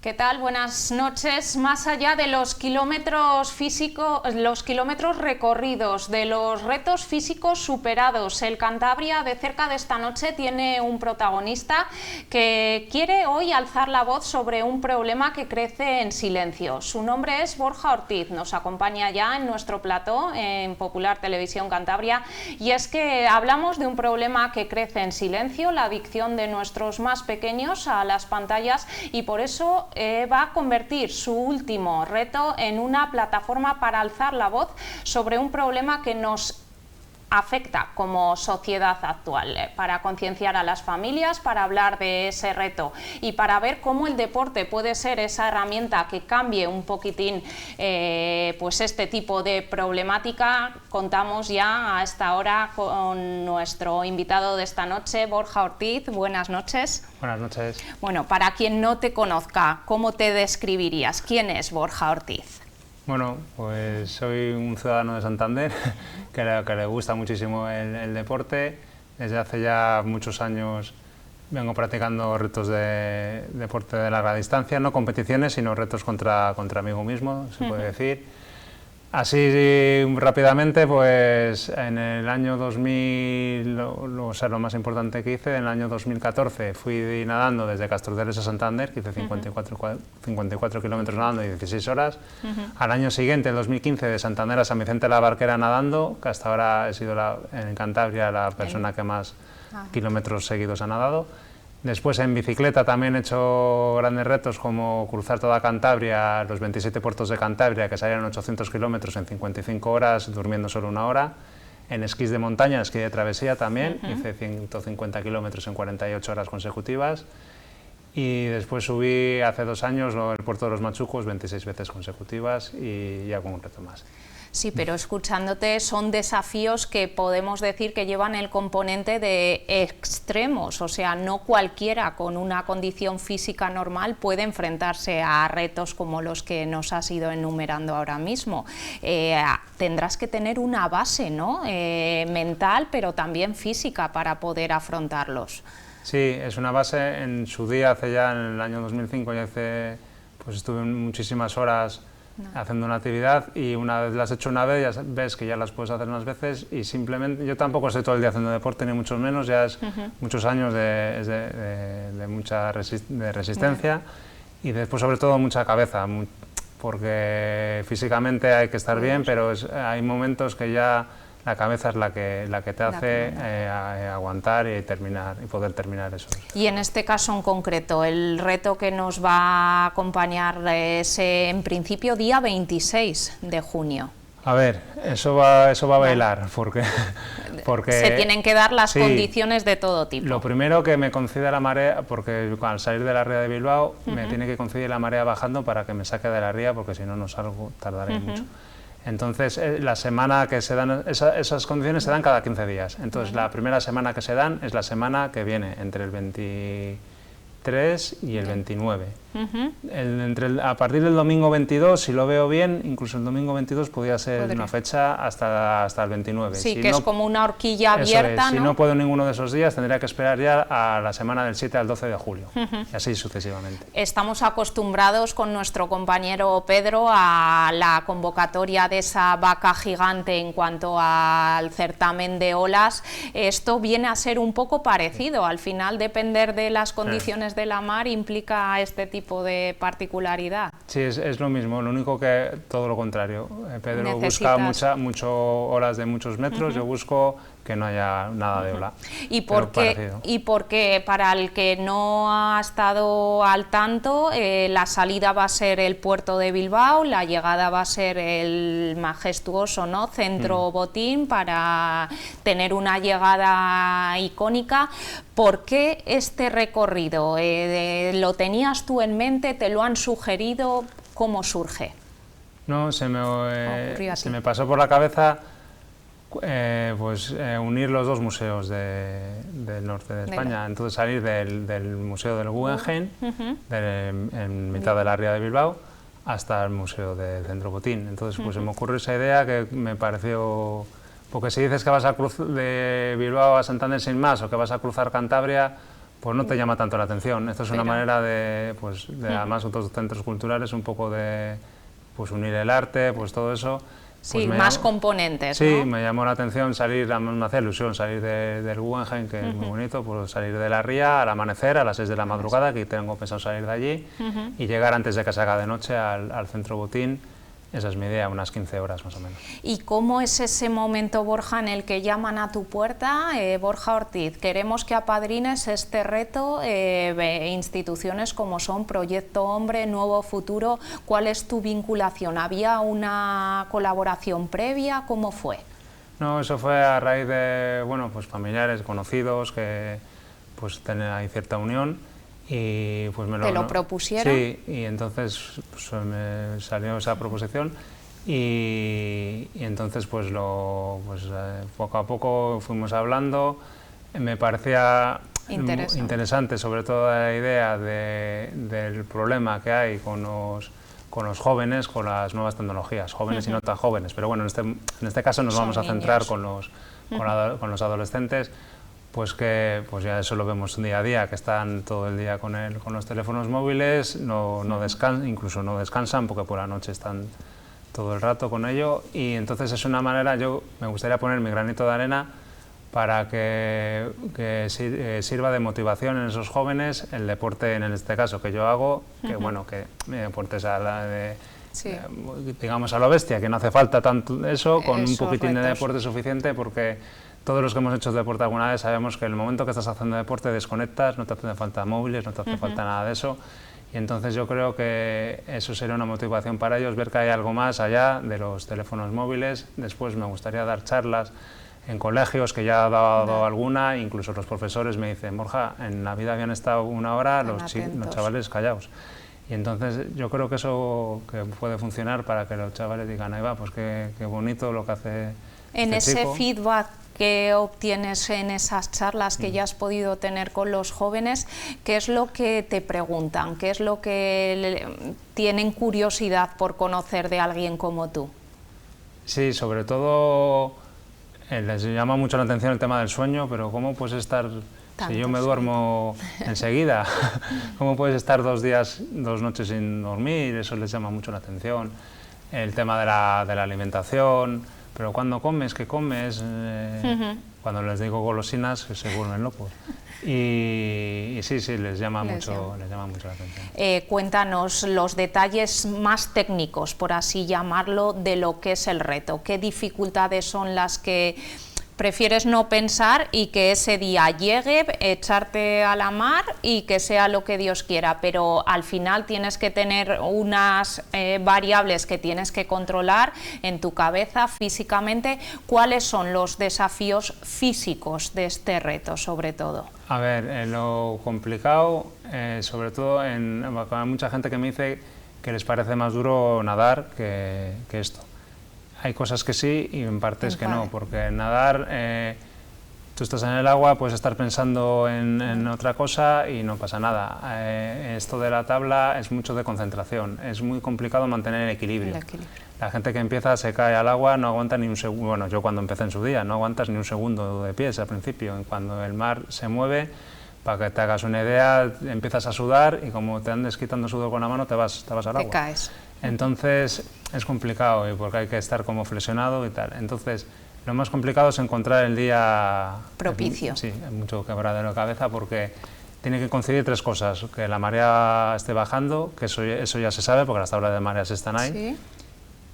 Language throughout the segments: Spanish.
¿Qué tal? Buenas noches. Más allá de los kilómetros físicos, los kilómetros recorridos, de los retos físicos superados, el Cantabria de cerca de esta noche tiene un protagonista que quiere hoy alzar la voz sobre un problema que crece en silencio. Su nombre es Borja Ortiz, nos acompaña ya en nuestro plató en Popular Televisión Cantabria, y es que hablamos de un problema que crece en silencio, la adicción de nuestros más pequeños a las pantallas, y por eso va a convertir su último reto en una plataforma para alzar la voz sobre un problema que nos afecta como sociedad actual, para concienciar a las familias, para hablar de ese reto y para ver cómo el deporte puede ser esa herramienta que cambie un poquitín pues este tipo de problemática. Contamos ya a esta hora con nuestro invitado de esta noche, Borja Ortiz. Buenas noches. Buenas noches. Bueno, para quien no te conozca, ¿cómo te describirías? ¿Quién es Borja Ortiz? Bueno, pues soy un ciudadano de Santander que le gusta muchísimo el deporte. Desde hace ya muchos años vengo practicando retos de deporte de larga distancia, no competiciones, sino retos contra mí mismo, se puede decir. Así rápidamente, pues en el año 2000, lo más importante que hice, en el año 2014 fui nadando desde Castrodeles a Santander, que hice 54 kilómetros nadando y 16 horas. Al año siguiente, en 2015, de Santander a San Vicente de la Barquera nadando, que hasta ahora he sido en Cantabria la persona que más kilómetros seguidos ha nadado. Después en bicicleta también he hecho grandes retos como cruzar toda Cantabria, los 27 puertos de Cantabria, que salieron 800 kilómetros en 55 horas, durmiendo solo 1 hora. En esquís de montaña, esquí de travesía también, hice 150 kilómetros en 48 horas consecutivas. Y después subí hace 2 años el puerto de los Machucos 26 veces consecutivas y ya con un reto más. Sí, pero escuchándote son desafíos que podemos decir que llevan el componente de extremos, o sea, no cualquiera con una condición física normal puede enfrentarse a retos como los que nos has ido enumerando ahora mismo. Tendrás que tener una base, ¿no? Mental, pero también física para poder afrontarlos. Sí, es una base. En su día, hace ya en el año 2005, pues estuve muchísimas horas haciendo una actividad, y una vez las has hecho una vez, ya ves que ya las puedes hacer unas veces, y simplemente, yo tampoco estoy todo el día haciendo deporte, ni mucho menos, ya es muchos años de mucha resistencia, y después sobre todo mucha cabeza, porque físicamente hay que estar bien, pero hay momentos que ya la cabeza es la que te hace aguantar y poder terminar eso. Y en este caso en concreto, el reto que nos va a acompañar es en principio día 26 de junio. A ver, eso va a bailar, porque se tienen que dar las condiciones de todo tipo. Lo primero que me concede la marea, porque al salir de la ría de Bilbao me tiene que conceder la marea bajando para que me saque de la ría, porque si no salgo, tardaré mucho. Entonces, la semana que se dan, esas condiciones se dan cada 15 días. Entonces, la primera semana que se dan es la semana que viene, entre el 23 y el 29. A partir del domingo 22, si lo veo bien, incluso el domingo 22 podría ser una fecha hasta el 29. Sí, si que no, es como una horquilla abierta, ¿no? Si no puedo ninguno de esos días, tendría que esperar ya a la semana del 7 al 12 de julio, y así sucesivamente. Estamos acostumbrados con nuestro compañero Pedro a la convocatoria de esa vaca gigante en cuanto al certamen de olas. Esto viene a ser un poco parecido, al final depender de las condiciones de la mar implica este tipo de particularidad. Sí, es lo mismo, lo único que todo lo contrario. Pedro busca muchas olas de muchos metros, yo busco que no haya nada de ola. Y porque para el que no ha estado al tanto, la salida va a ser el puerto de Bilbao, la llegada va a ser el majestuoso, ¿no?, Centro Botín, para tener una llegada icónica. ¿Por qué este recorrido? ¿Lo tenías tú en mente? ¿Te lo han sugerido? ¿Cómo surge? No, se me pasó por la cabeza unir los dos museos del norte de España. Entonces salir del Museo del Guggenheim, en mitad de la ría de Bilbao, hasta el Museo del Centro Botín. Entonces pues se me ocurrió esa idea que me pareció... Porque si dices que vas a cruzar de Bilbao a Santander sin más, o que vas a cruzar Cantabria, pues no te llama tanto la atención. Esto es una manera de, pues, además otros centros culturales, un poco de pues, unir el arte, pues todo eso. Sí, pues más componentes, sí, ¿no? me llamó la atención salir, me hacía ilusión salir del Guggenheim, que es muy bonito, pues salir de la ría al amanecer, a las 6 de la madrugada, que tengo pensado salir de allí, y llegar antes de que se haga de noche al centro Botín. Esa es mi idea, unas 15 horas más o menos. ¿Y cómo es ese momento, Borja, en el que llaman a tu puerta? Borja Ortiz, queremos que apadrines este reto, instituciones como son Proyecto Hombre, Nuevo Futuro. ¿Cuál es tu vinculación? ¿Había una colaboración previa? ¿Cómo fue? No, eso fue a raíz de, bueno, pues familiares, conocidos, que pues hay cierta unión. Y pues ¿Te lo propusieron? Sí, y entonces pues, me salió esa proposición y entonces pues, poco a poco fuimos hablando. Me parecía interesante, sobre todo la idea del problema que hay con los jóvenes, con las nuevas tecnologías, jóvenes y no tan jóvenes, pero bueno, en este caso nos vamos a centrar con los adolescentes. Pues que pues ya eso lo vemos día a día, que están todo el día con los teléfonos móviles, incluso no descansan porque por la noche están todo el rato con ello, y entonces es una manera, yo me gustaría poner mi granito de arena para que sirva de motivación en esos jóvenes el deporte, en este caso que yo hago, que bueno, que mi deporte es digamos a lo bestia, que no hace falta tanto eso, con un poquitín de deporte suficiente, porque todos los que hemos hecho deporte alguna vez sabemos que en el momento que estás haciendo deporte desconectas, no te hace falta móviles, no te hace falta nada de eso, y entonces yo creo que eso sería una motivación para ellos, ver que hay algo más allá de los teléfonos móviles. Después me gustaría dar charlas en colegios, que ya he dado alguna, incluso los profesores me dicen, Borja, en Navidad habían estado una hora los chavales callados. Y entonces yo creo que eso que puede funcionar para que los chavales digan, ahí va, pues qué bonito lo que hace en este ese chico. Feedback que obtienes en esas charlas que ya has podido tener con los jóvenes, ¿qué es lo que te preguntan? ¿Qué es lo que tienen curiosidad por conocer de alguien como tú? Sí, sobre todo les llama mucho la atención el tema del sueño, pero ¿cómo puedes estar, si yo me duermo enseguida, cómo puedes estar 2 noches sin dormir? Eso les llama mucho la atención. El tema de la alimentación, pero cuando comes, ¿qué comes? Cuando les digo golosinas, se vuelven locos. Y sí, les llama mucho la atención. Cuéntanos los detalles más técnicos, por así llamarlo, de lo que es el reto. ¿Qué dificultades son las que prefieres no pensar y que ese día llegue, echarte a la mar y que sea lo que Dios quiera? Pero al final tienes que tener unas variables que tienes que controlar en tu cabeza físicamente. ¿Cuáles son los desafíos físicos de este reto, sobre todo? A ver, lo complicado, sobre todo, hay mucha gente que me dice que les parece más duro nadar que esto. Hay cosas que sí y en partes que no, porque nadar, tú estás en el agua, puedes estar pensando en otra cosa y no pasa nada. Esto de la tabla es mucho de concentración, es muy complicado mantener el equilibrio. La gente que empieza se cae al agua, no aguanta ni un segundo, bueno, yo cuando empecé en su día, no aguantas ni un segundo de pies al principio. Cuando el mar se mueve, para que te hagas una idea, empiezas a sudar y como te andes quitando sudor con la mano, te vas al agua. Te caes. Entonces es complicado porque hay que estar como flexionado y tal. Entonces lo más complicado es encontrar el día propicio. Sí, hay mucho quebradero de cabeza porque tiene que coincidir 3 cosas: que la marea esté bajando, que eso ya se sabe porque las tablas de mareas están ahí, ¿sí?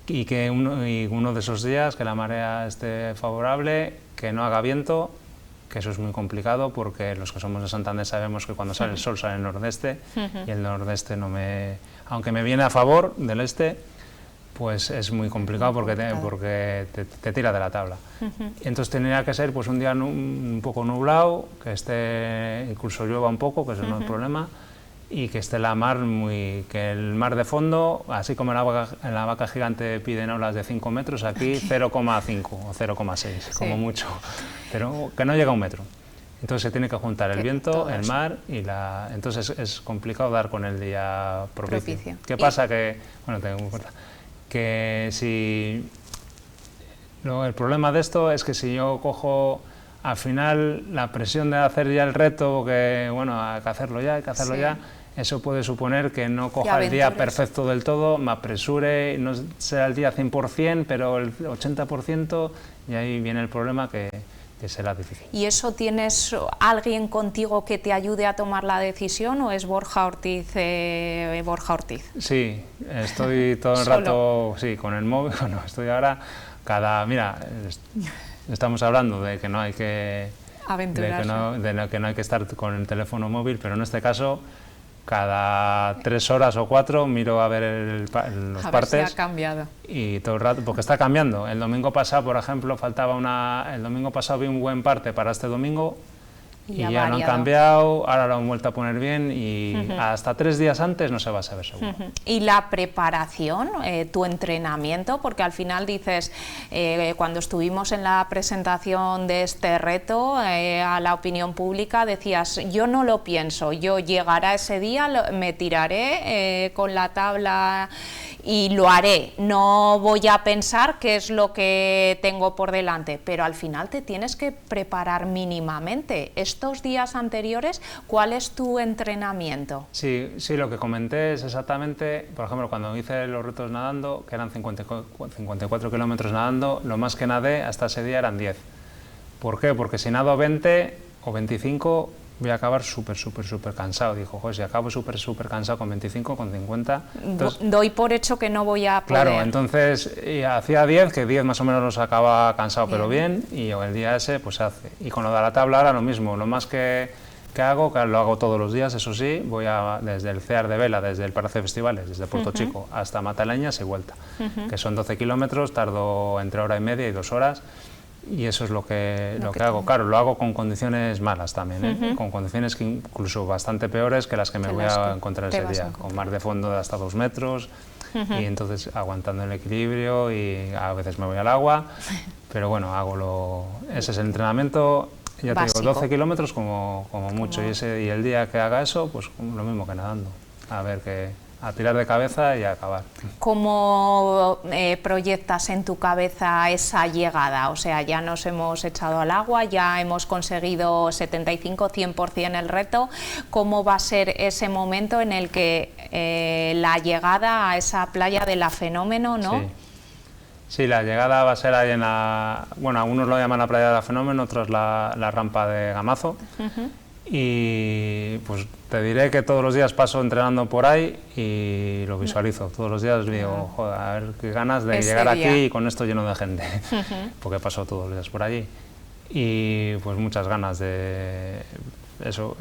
Y que uno de esos días que la marea esté favorable, que no haga viento, que eso es muy complicado porque los que somos de Santander sabemos que cuando sale el sol sale el nordeste y el nordeste aunque me viene a favor del este, pues es muy complicado porque te tira de la tabla. Entonces tendría que ser pues un día un poco nublado, que incluso llueva un poco, que eso no es problema, y que esté la mar que el mar de fondo, así como en la vaca gigante piden olas de 5 metros, aquí 0,5 o 0,6 como mucho, pero que no llega a 1 metro. Entonces se tiene que juntar el viento, el mar entonces es complicado dar con el día propicio. ¿Qué pasa? Que el problema de esto es que si yo cojo al final la presión de hacer ya el reto, porque bueno, hay que hacerlo ya, eso puede suponer que no coja el día perfecto del todo, me apresure, no será el día 100%, pero el 80%, y ahí viene el problema que será difícil. ¿Y eso tienes alguien contigo que te ayude a tomar la decisión o es Borja Ortiz? Sí, estoy todo el rato con el móvil, bueno, estoy ahora mira, estamos hablando de que no hay que aventurarse, de que no hay que estar con el teléfono móvil, pero en este caso cada 3 horas o 4 miro a ver los partes. Ver si ha cambiado. Y todo el rato, porque está cambiando. El domingo pasado, por ejemplo, el domingo pasado vi un buen parte para este domingo y ya lo han cambiado, ahora lo han vuelto a poner bien y hasta 3 días antes no se va a saber seguro. Y la preparación, tu entrenamiento, porque al final dices, cuando estuvimos en la presentación de este reto a la opinión pública, decías, yo no lo pienso, yo llegará ese día, me tiraré con la tabla y lo haré, no voy a pensar qué es lo que tengo por delante, pero al final te tienes que preparar mínimamente. Estos días anteriores, ¿cuál es tu entrenamiento? Sí, lo que comenté es exactamente, por ejemplo, cuando hice los retos nadando, que eran 54 kilómetros nadando, lo más que nadé hasta ese día eran 10. ¿Por qué? Porque si nado 20 o 25, voy a acabar súper cansado. Dijo, joder, si acabo súper cansado con 25, con 50... Entonces, doy por hecho que no voy a poder... Claro, entonces hacía 10, que 10 más o menos los acaba cansado, pero bien, y el día ese pues se hace. Y con lo de la tabla ahora lo mismo, lo más que hago, que lo hago todos los días, eso sí, voy desde el CEAR de Vela, desde el Palacio de Festivales, desde Puerto Chico hasta Mataleñas y vuelta, que son 12 kilómetros, tardo entre hora y media y 2 horas. Y eso es lo que hago. Claro, lo hago con condiciones malas también, con condiciones que incluso bastante peores que las que me voy a encontrar ese día, con mar de fondo de hasta 2 metros, y entonces aguantando el equilibrio y a veces me voy al agua, pero bueno, ese es el entrenamiento, ya te digo, 12 kilómetros como mucho, y el día que haga eso, pues lo mismo que nadando, a tirar de cabeza y a acabar. ¿Cómo proyectas en tu cabeza esa llegada? O sea, ya nos hemos echado al agua, ya hemos conseguido 75-100% el reto. ¿Cómo va a ser ese momento en el que la llegada a esa playa de la Fenómeno, no? Sí, la llegada va a ser ahí en bueno, algunos lo llaman la playa de la Fenómeno, otros la rampa de Gamazo. Y pues te diré que todos los días paso entrenando por ahí y lo visualizo. Todos los días digo, joder, a ver qué ganas de llegar aquí y con esto lleno de gente, porque paso todos los días por allí. Y pues muchas ganas de eso.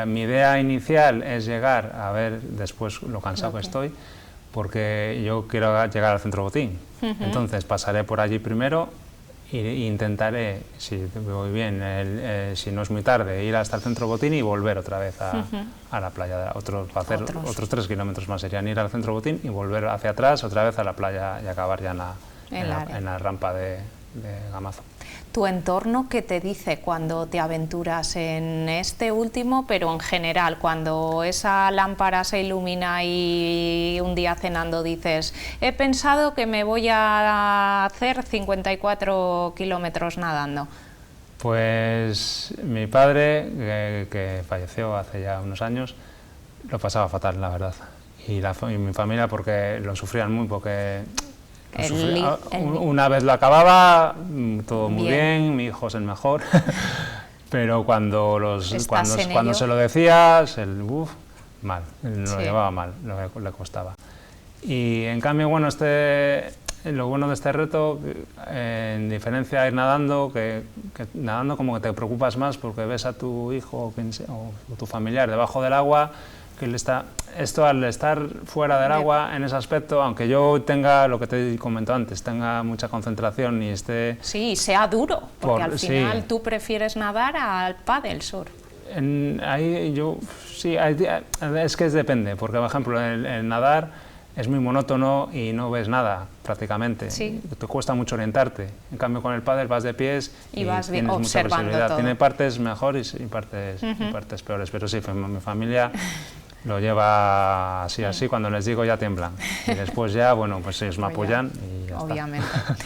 Mi idea inicial es llegar, a ver después lo cansado que estoy, porque yo quiero llegar al Centro Botín. Entonces pasaré por allí primero. E intentaré, si voy bien, si no es muy tarde, ir hasta el Centro Botín y volver otra vez a la playa, hacer otros 3 kilómetros más, serían ir al Centro Botín y volver hacia atrás otra vez a la playa y acabar ya en la rampa de Gamazo. ¿Tu entorno qué te dice cuando te aventuras en este último, pero en general, cuando esa lámpara se ilumina y un día cenando dices, he pensado que me voy a hacer 54 kilómetros nadando? Pues mi padre, que falleció hace ya unos años, lo pasaba fatal, la verdad, y mi familia porque lo sufrían muy, porque... Una vez lo acababa, todo muy bien, mi hijo es el mejor, pero cuando se lo decías, mal, lo llevaba mal, le costaba. Y en cambio, bueno, lo bueno de este reto, en diferencia a ir nadando, que nadando como que te preocupas más porque ves a tu hijo o tu familiar debajo del agua, que esto al estar fuera del agua en ese aspecto, aunque yo tenga, lo que te he comentado antes, tenga mucha concentración y esté... Sí, sea duro, porque al final tú prefieres nadar al pádel surf. Es que depende, porque por ejemplo el nadar es muy monótono y no ves nada prácticamente, te cuesta mucho orientarte, en cambio con el pádel vas de pies y vas tienes mucha visibilidad, todo. Tiene partes mejores y partes peores, pero sí, mi familia lo lleva así, cuando les digo ya tiemblan, y después ya, bueno, pues ellos me apoyan y ya obviamente. está.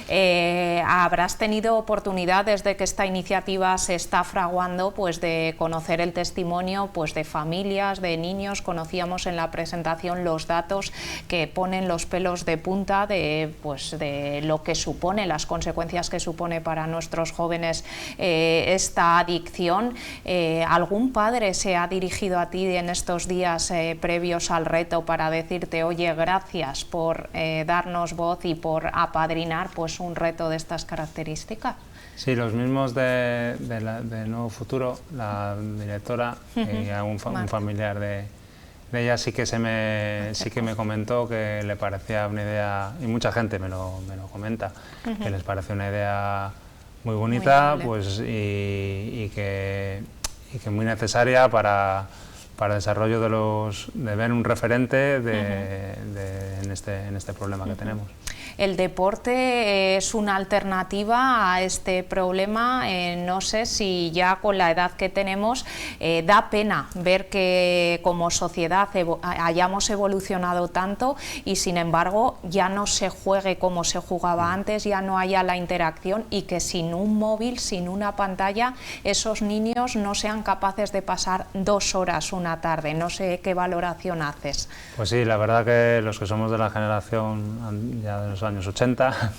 Habrás tenido oportunidad desde que esta iniciativa se está fraguando, pues de conocer el testimonio pues de familias, de niños. Conocíamos en la presentación los datos que ponen los pelos de punta pues de lo que supone, las consecuencias que supone para nuestros jóvenes esta adicción. ¿Algún padre se ha dirigido a ti en estos días previos al reto para decirte, oye, gracias por darnos voz y por apadrinar pues un reto de estas características? Sí, los mismos de Nuevo Futuro, la directora y un familiar de ella sí que me comentó que le parecía una idea, y mucha gente me lo comenta, que les parece una idea muy bonita, pues y que muy necesaria para el desarrollo de ver un referente en este problema que tenemos. El deporte es una alternativa a este problema. No sé si ya con la edad que tenemos da pena ver que como sociedad hayamos evolucionado tanto y sin embargo ya no se juegue como se jugaba antes, ya no haya la interacción y que sin un móvil, sin una pantalla, esos niños no sean capaces de pasar 2 horas una tarde. No sé qué valoración haces. Pues sí, la verdad que los que somos de la generación ya de los años 80,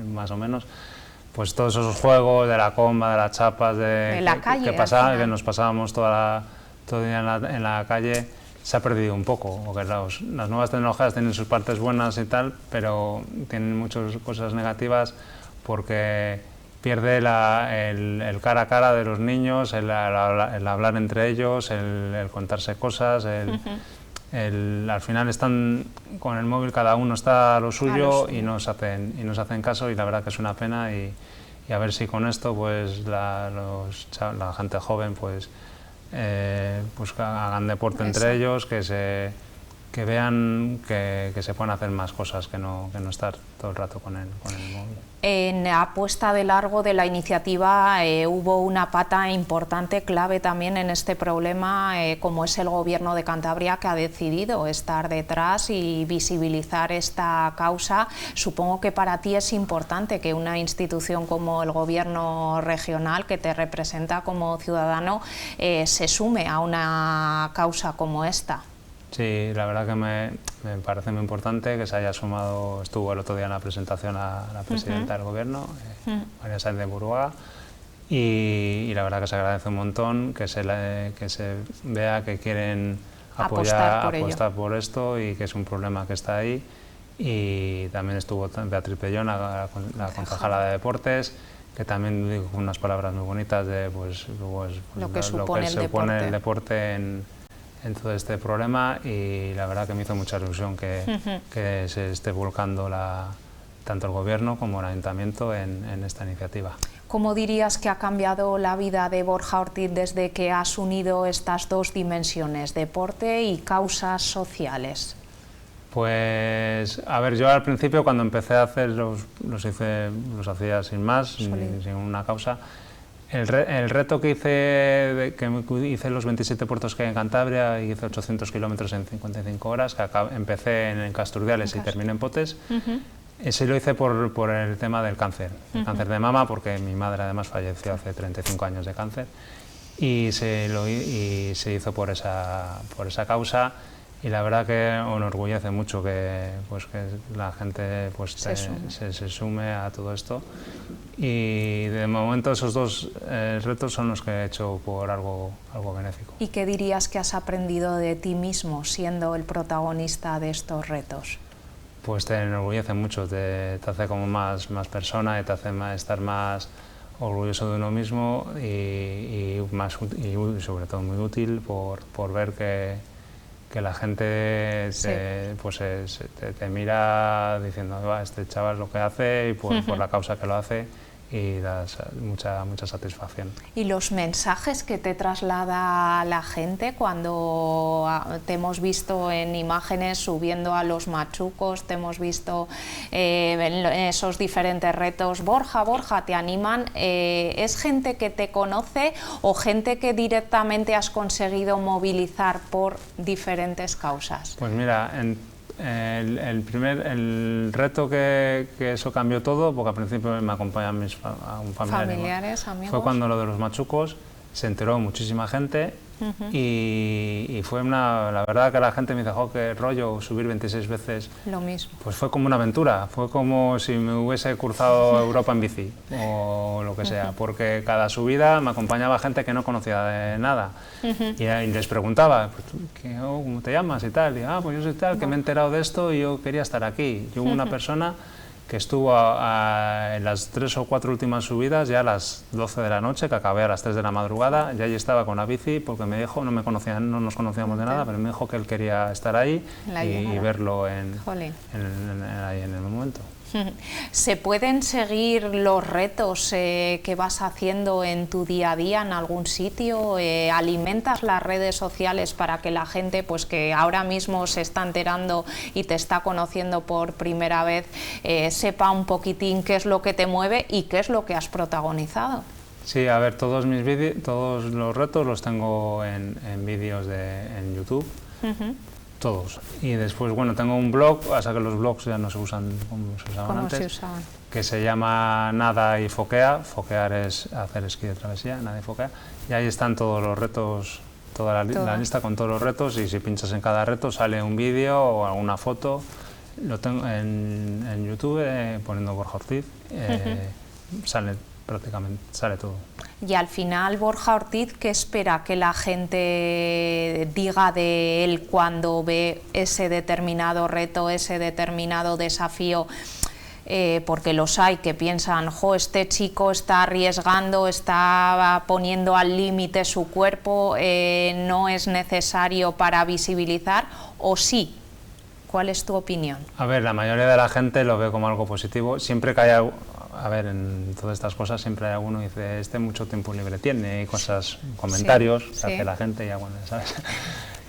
más o menos, pues todos esos juegos de la comba, de las chapas, de la calle, que nos pasábamos todo el día en la calle, se ha perdido un poco, porque las nuevas tecnologías tienen sus partes buenas y tal, pero tienen muchas cosas negativas porque pierde el cara a cara de los niños, el hablar entre ellos, el contarse cosas, al final están con el móvil, cada uno está a lo suyo y no se hacen caso, y la verdad que es una pena, y a ver si con esto pues la gente joven pues hagan deporte entre ellos, que vean que se pueden hacer más cosas que no estar todo el rato con el móvil. En la puesta de largo de la iniciativa hubo una pata importante, clave también en este problema, como es el Gobierno de Cantabria, que ha decidido estar detrás y visibilizar esta causa. Supongo que para ti es importante que una institución como el Gobierno regional, que te representa como ciudadano, se sume a una causa como esta. Sí, la verdad que me parece muy importante que se haya sumado. Estuvo el otro día en la presentación a la presidenta del Gobierno, María Sáenz de Buruaga, y la verdad que se agradece un montón que se vea que quieren apostar por esto, y que es un problema que está ahí. Y también estuvo Beatriz Pellón, la concejala de Deportes, que también dijo unas palabras muy bonitas de lo que supone el deporte en todo este problema, y la verdad que me hizo mucha ilusión que se esté volcando tanto el Gobierno como el Ayuntamiento en esta iniciativa. ¿Cómo dirías que ha cambiado la vida de Borja Ortiz desde que has unido estas dos dimensiones, deporte y causas sociales? Pues, a ver, yo al principio cuando empecé a hacer los hacía sin más, sin una causa. El reto que hice los 27 puertos que hay en Cantabria, y hice 800 kilómetros en 55 horas, que empecé en Casturdiales y terminé en Potes, ese lo hice por el tema del cáncer, cáncer de mama, porque mi madre además falleció hace 35 años de cáncer, y se hizo por esa causa. Y la verdad que me enorgullece mucho que la gente se sume a todo esto. Y de momento esos dos retos son los que he hecho por algo benéfico. ¿Y qué dirías que has aprendido de ti mismo siendo el protagonista de estos retos? Pues te enorgullece mucho, te hace como más persona, y te hace estar más orgulloso de uno mismo, y sobre todo muy útil por ver que la gente te mira diciendo, este chaval lo que hace, y por la causa que lo hace, y das mucha satisfacción. ¿Y los mensajes que te traslada la gente cuando te hemos visto en imágenes subiendo a los machucos, te hemos visto en esos diferentes retos, Borja, te animan? ¿Es gente que te conoce o gente que directamente has conseguido movilizar por diferentes causas? Pues mira, el reto que eso cambió todo, porque al principio me acompañaban mis familiares, amigos. Fue cuando lo de los machucos se enteró muchísima gente y fue la verdad que la gente me dijo, qué rollo subir 26 veces. Lo mismo. Pues fue como una aventura, fue como si me hubiese cruzado Europa en bici o lo que sea, porque cada subida me acompañaba gente que no conocía de nada y les preguntaba, pues, ¿cómo te llamas y tal? Y pues yo soy tal, que me he enterado de esto y yo quería estar aquí. Y hubo una persona que estuvo en las 3 o 4 últimas subidas, ya a las 12 de la noche, que acabé a las 3 de la madrugada, ya allí estaba con la bici, porque me dijo, no nos conocíamos de nada, pero me dijo que él quería estar ahí y verlo ahí en el momento. ¿Se pueden seguir los retos que vas haciendo en tu día a día en algún sitio? ¿Alimentas las redes sociales para que la gente, pues que ahora mismo se está enterando y te está conociendo por primera vez, sepa un poquitín qué es lo que te mueve y qué es lo que has protagonizado? Sí, a ver, todos los retos los tengo en vídeos en YouTube. Todos. Y después, bueno, tengo un blog, hasta que los blogs ya no se usan como se usaban antes, que se llama Nada y Foquea. Foquear es hacer esquí de travesía, Nada y Foquea. Y ahí están todos los retos, toda la lista con todos los retos, y si pinchas en cada reto sale un vídeo o alguna foto. Lo tengo en YouTube, poniendo Borja Ortiz, sale todo. Y al final, Borja Ortiz, ¿qué espera que la gente diga de él cuando ve ese determinado reto, ese determinado desafío? Porque los hay que piensan, este chico está arriesgando, está poniendo al límite su cuerpo, no es necesario para visibilizar, ¿o sí? ¿Cuál es tu opinión? A ver, la mayoría de la gente lo ve como algo positivo. Siempre que haya, a ver, en todas estas cosas siempre hay alguno que dice, mucho tiempo libre tiene, y cosas, comentarios que hace la gente, y bueno, ¿sabes?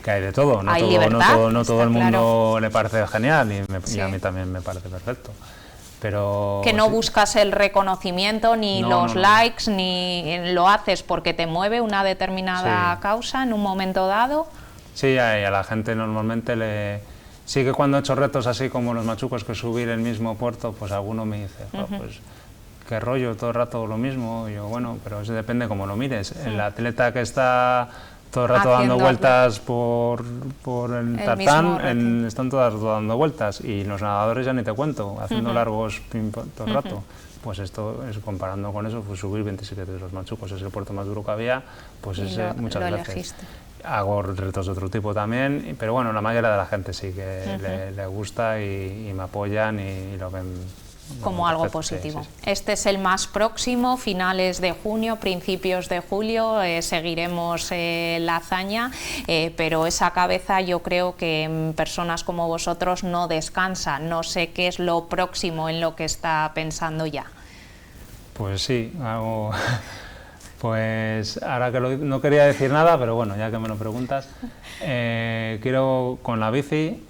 Que hay de todo, no todo el mundo le parece genial, y a mí también me parece perfecto. Pero que no buscas el reconocimiento, ni los likes, ni lo haces porque te mueve una determinada causa en un momento dado. Sí, a la gente normalmente sí que cuando he hecho retos así como los machucos, que subir el mismo puerto, pues alguno me dice, pues qué rollo, todo el rato lo mismo. Y yo, bueno, pero eso depende cómo lo mires. El atleta que está todo el rato dando vueltas por el tartán, están todas dando vueltas, y los nadadores ya ni te cuento, haciendo largos todo el rato. Pues esto, comparando con eso, pues subir 27 de los machucos, es el puerto más duro que había, pues muchas veces. Elegiste. Hago retos de otro tipo también, pero bueno, la mayoría de la gente sí que le gusta y me apoyan y lo ven como algo positivo. Este es el más próximo, finales de junio, principios de julio, seguiremos la hazaña, pero esa cabeza yo creo que personas como vosotros no descansa. No sé qué es lo próximo en lo que está pensando ya. Pues sí, hago... Pues ahora que no quería decir nada, pero bueno, ya que me lo preguntas, quiero con la bici,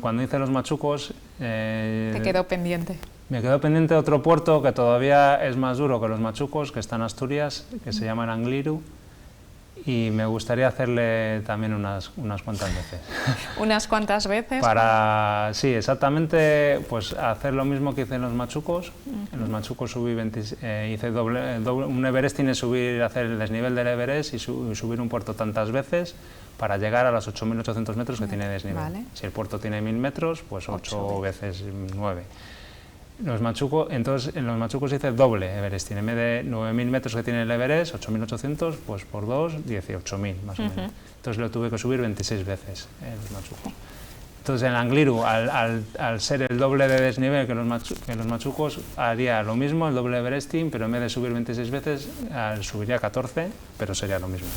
cuando hice los machucos... ¿Te quedó pendiente? Me quedó pendiente otro puerto que todavía es más duro que los machucos, que está en Asturias, que se llama Angliru, y me gustaría hacerle también unas cuantas veces. ¿Unas cuantas veces? Sí, exactamente, pues hacer lo mismo que hice en los machucos. En los machucos subí hice un Everesting, hacer el desnivel del Everest y subir un puerto tantas veces para llegar a los 8.800 metros que tiene desnivel. Vale. Si el puerto tiene 1.000 metros, pues 8 veces 9. Entonces en los machucos hice doble Everesting, en vez de 9.000 metros que tiene el Everest, 8.800, pues por 2, 18.000 más o menos. Entonces lo tuve que subir 26 veces en los machucos. Entonces en Angliru, al ser el doble de desnivel que los machucos, haría lo mismo, el doble Everesting, pero en vez de subir 26 veces, subiría 14, pero sería lo mismo.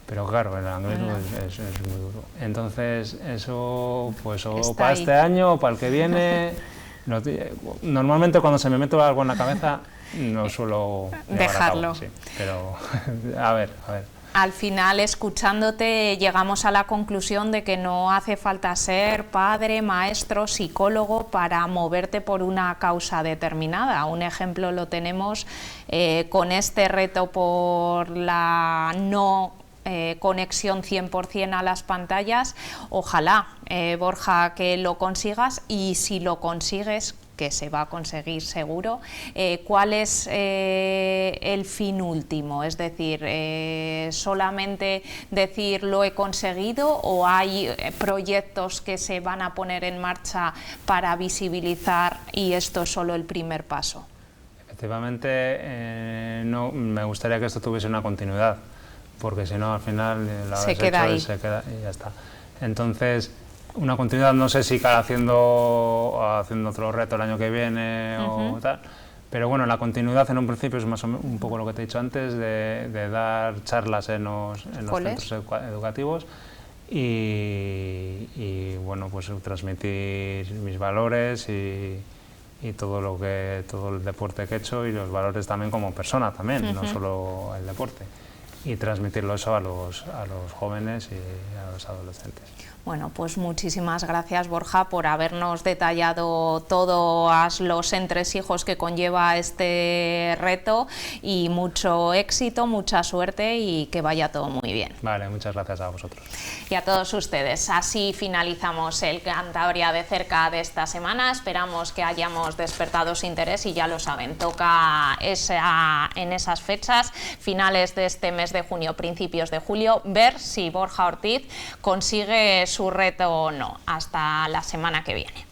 Pero claro, el Angliru es muy duro. Entonces eso, pues o para este año o para el que viene... Normalmente cuando se me mete algo en la cabeza no suelo dejarlo. Sí, pero a ver. Al final, escuchándote, llegamos a la conclusión de que no hace falta ser padre, maestro, psicólogo para moverte por una causa determinada. Un ejemplo lo tenemos con este reto por la no conexión 100% a las pantallas. Ojalá, Borja, que lo consigas, y si lo consigues, que se va a conseguir seguro, ¿cuál es el fin último? Es decir, ¿solamente decir lo he conseguido, o hay proyectos que se van a poner en marcha para visibilizar y esto es solo el primer paso? Efectivamente, no, me gustaría que esto tuviese una continuidad, porque si no, al final se queda ahí. Se queda y ya está. Entonces, una continuidad, no sé si haciendo otro reto el año que viene o tal, pero bueno, la continuidad en un principio es más o menos un poco lo que te he dicho antes, de dar charlas en los centros educativos y bueno, pues transmitir mis valores y todo el deporte que he hecho, y los valores también como persona también, no solo el deporte, y transmitirlo eso a los jóvenes y a los adolescentes. Bueno, pues muchísimas gracias, Borja, por habernos detallado todos los entresijos que conlleva este reto, y mucho éxito, mucha suerte y que vaya todo muy bien. Vale, muchas gracias a vosotros. Y a todos ustedes. Así finalizamos el Cantabria de cerca de esta semana. Esperamos que hayamos despertado su interés, y ya lo saben, toca en esas fechas, finales de este mes de junio, principios de julio, ver si Borja Ortiz consigue su reto o no. Hasta la semana que viene.